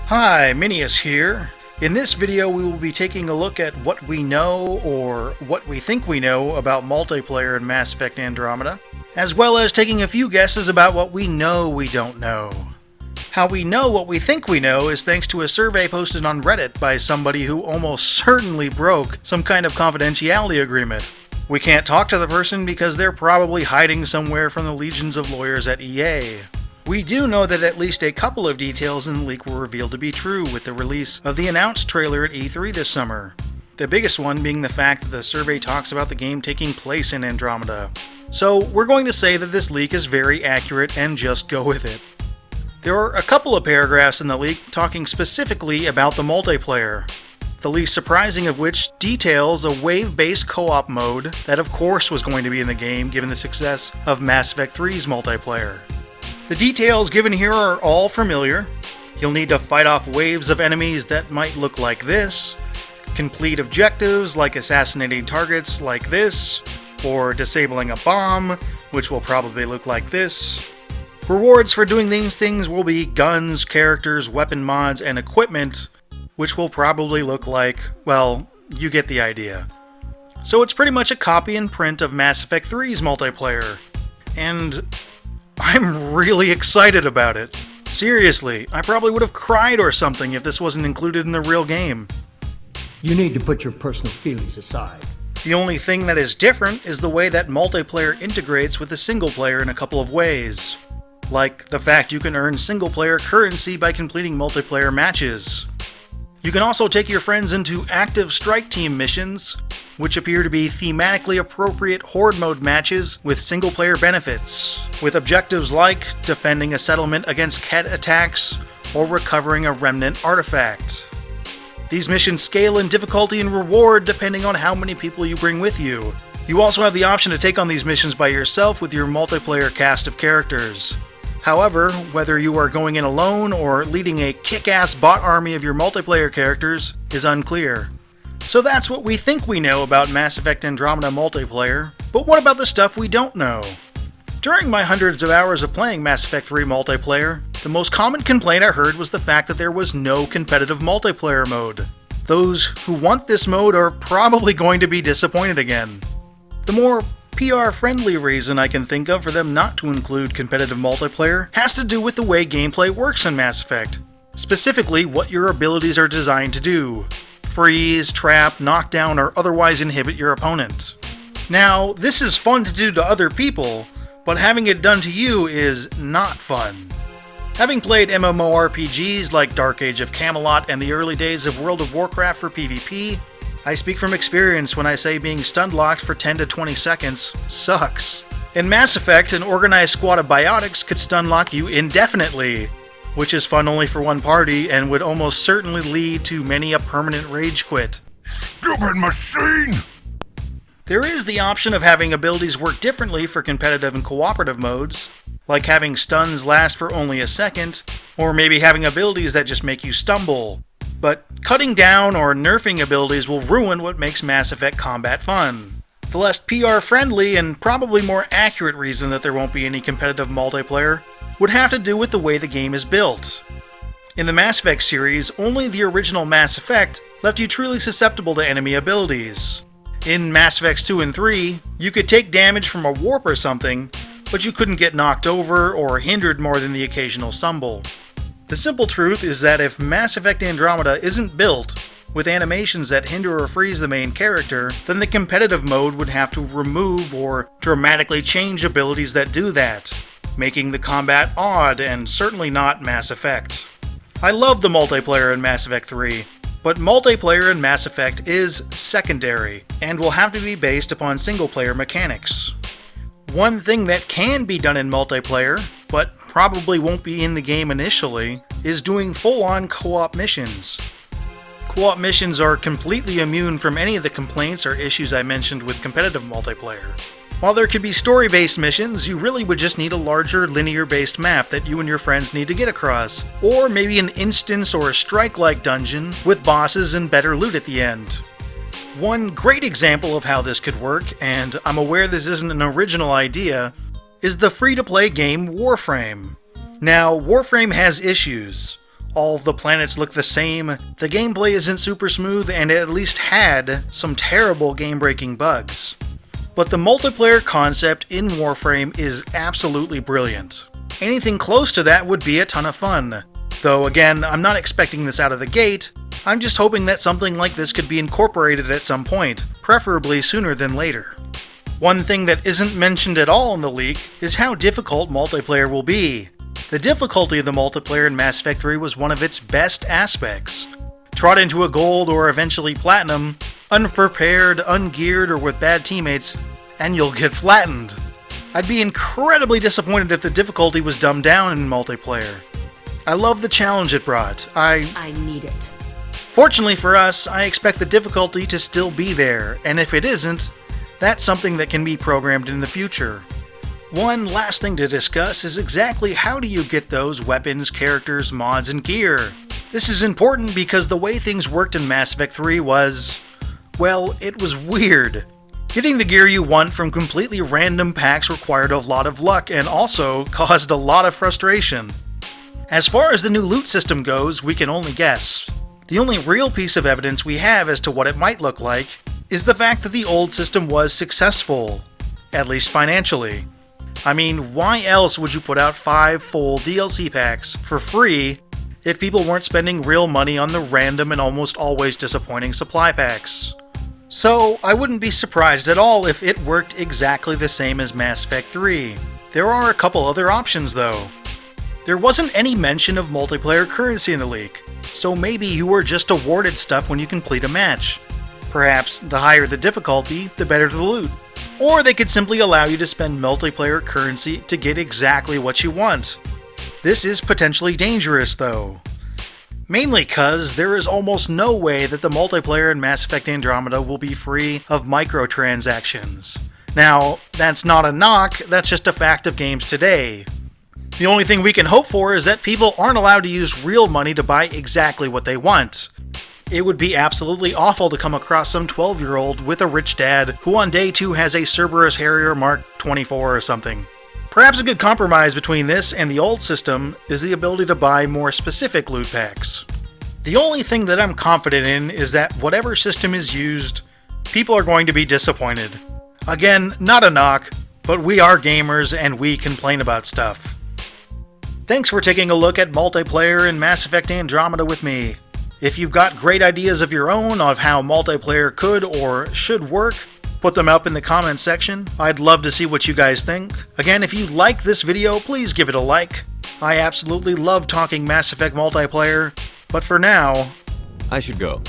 Hi, Minius here. In this video we will be taking a look at what we know, or what we think we know, about multiplayer in Mass Effect Andromeda, as well as taking a few guesses about what we know we don't know. How we know what we think we know is thanks to a survey posted on Reddit by somebody who almost certainly broke some kind of confidentiality agreement. We can't talk to the person because they're probably hiding somewhere from the legions of lawyers at EA. We do know that at least a couple of details in the leak were revealed to be true with the release of the announced trailer at E3 this summer. The biggest one being the fact that the survey talks about the game taking place in Andromeda. So we're going to say that this leak is very accurate and just go with it. There are a couple of paragraphs in the leak talking specifically about the multiplayer, the least surprising of which details a wave-based co-op mode that of course was going to be in the game given the success of Mass Effect 3's multiplayer. The details given here are all familiar. You'll need to fight off waves of enemies that might look like this, complete objectives like assassinating targets like this, or disabling a bomb, which will probably look like this. Rewards for doing these things will be guns, characters, weapon mods, and equipment, which will probably look like, well, you get the idea. So it's pretty much a copy and print of Mass Effect 3's multiplayer, and I'm really excited about it. Seriously, I probably would have cried or something if this wasn't included in the real game. You need to put your personal feelings aside. The only thing that is different is the way that multiplayer integrates with the single player in a couple of ways. Like the fact you can earn single player currency by completing multiplayer matches. You can also take your friends into active strike team missions, which appear to be thematically appropriate horde mode matches with single player benefits, with objectives like defending a settlement against Ket attacks or recovering a remnant artifact. These missions scale in difficulty and reward depending on how many people you bring with you. You also have the option to take on these missions by yourself with your multiplayer cast of characters. However, whether you are going in alone or leading a kick-ass bot army of your multiplayer characters is unclear. So that's what we think we know about Mass Effect Andromeda multiplayer, but what about the stuff we don't know? During my hundreds of hours of playing Mass Effect 3 multiplayer, the most common complaint I heard was the fact that there was no competitive multiplayer mode. Those who want this mode are probably going to be disappointed again. The more PR-friendly reason I can think of for them not to include competitive multiplayer has to do with the way gameplay works in Mass Effect. Specifically, what your abilities are designed to do. Freeze, trap, knock down, or otherwise inhibit your opponent. Now, this is fun to do to other people, but having it done to you is not fun. Having played MMORPGs like Dark Age of Camelot and the early days of World of Warcraft for PvP, I speak from experience when I say being stun locked for 10 to 20 seconds sucks. In Mass Effect, an organized squad of biotics could stun lock you indefinitely, which is fun only for one party and would almost certainly lead to many a permanent rage quit. Stupid machine! There is the option of having abilities work differently for competitive and cooperative modes, like having stuns last for only a second, or maybe having abilities that just make you stumble. But cutting down or nerfing abilities will ruin what makes Mass Effect combat fun. The less PR-friendly and probably more accurate reason that there won't be any competitive multiplayer would have to do with the way the game is built. In the Mass Effect series, only the original Mass Effect left you truly susceptible to enemy abilities. In Mass Effects 2 and 3, you could take damage from a warp or something, but you couldn't get knocked over or hindered more than the occasional stumble. The simple truth is that if Mass Effect Andromeda isn't built with animations that hinder or freeze the main character, then the competitive mode would have to remove or dramatically change abilities that do that, making the combat odd and certainly not Mass Effect. I love the multiplayer in Mass Effect 3, but multiplayer in Mass Effect is secondary and will have to be based upon single-player mechanics. One thing that can be done in multiplayer, but probably won't be in the game initially, is doing full-on co-op missions. Co-op missions are completely immune from any of the complaints or issues I mentioned with competitive multiplayer. While there could be story-based missions, you really would just need a larger linear-based map that you and your friends need to get across, or maybe an instance or a strike-like dungeon with bosses and better loot at the end. One great example of how this could work, and I'm aware this isn't an original idea, is the free-to-play game Warframe. Now, Warframe has issues. All of the planets look the same, the gameplay isn't super smooth, and it at least had some terrible game-breaking bugs. But the multiplayer concept in Warframe is absolutely brilliant. Anything close to that would be a ton of fun. Though again, I'm not expecting this out of the gate, I'm just hoping that something like this could be incorporated at some point, preferably sooner than later. One thing that isn't mentioned at all in the leak is how difficult multiplayer will be. The difficulty of the multiplayer in Mass Effect 3 was one of its best aspects. Trot into a gold or eventually platinum, unprepared, ungeared, or with bad teammates, and you'll get flattened. I'd be incredibly disappointed if the difficulty was dumbed down in multiplayer. I love the challenge it brought. I need it. Fortunately for us, I expect the difficulty to still be there, and if it isn't, that's something that can be programmed in the future. One last thing to discuss is exactly how do you get those weapons, characters, mods, and gear. This is important because the way things worked in Mass Effect 3 was, well, it was weird. Getting the gear you want from completely random packs required a lot of luck and also caused a lot of frustration. As far as the new loot system goes, we can only guess. The only real piece of evidence we have as to what it might look like is the fact that the old system was successful, at least financially. I mean, why else would you put out 5 full DLC packs for free if people weren't spending real money on the random and almost always disappointing supply packs? So, I wouldn't be surprised at all if it worked exactly the same as Mass Effect 3. There are a couple other options though. There wasn't any mention of multiplayer currency in the leak, so maybe you were just awarded stuff when you complete a match. Perhaps the higher the difficulty, the better the loot. Or they could simply allow you to spend multiplayer currency to get exactly what you want. This is potentially dangerous though. Mainly cause there is almost no way that the multiplayer in Mass Effect Andromeda will be free of microtransactions. Now, that's not a knock, that's just a fact of games today. The only thing we can hope for is that people aren't allowed to use real money to buy exactly what they want. It would be absolutely awful to come across some 12-year-old with a rich dad who on day 2 has a Cerberus Harrier Mark 24 or something. Perhaps a good compromise between this and the old system is the ability to buy more specific loot packs. The only thing that I'm confident in is that whatever system is used, people are going to be disappointed. Again, not a knock, but we are gamers and we complain about stuff. Thanks for taking a look at multiplayer in Mass Effect Andromeda with me. If you've got great ideas of your own of how multiplayer could or should work, put them up in the comments section. I'd love to see what you guys think. Again, if you like this video, please give it a like. I absolutely love talking Mass Effect multiplayer, but for now, I should go.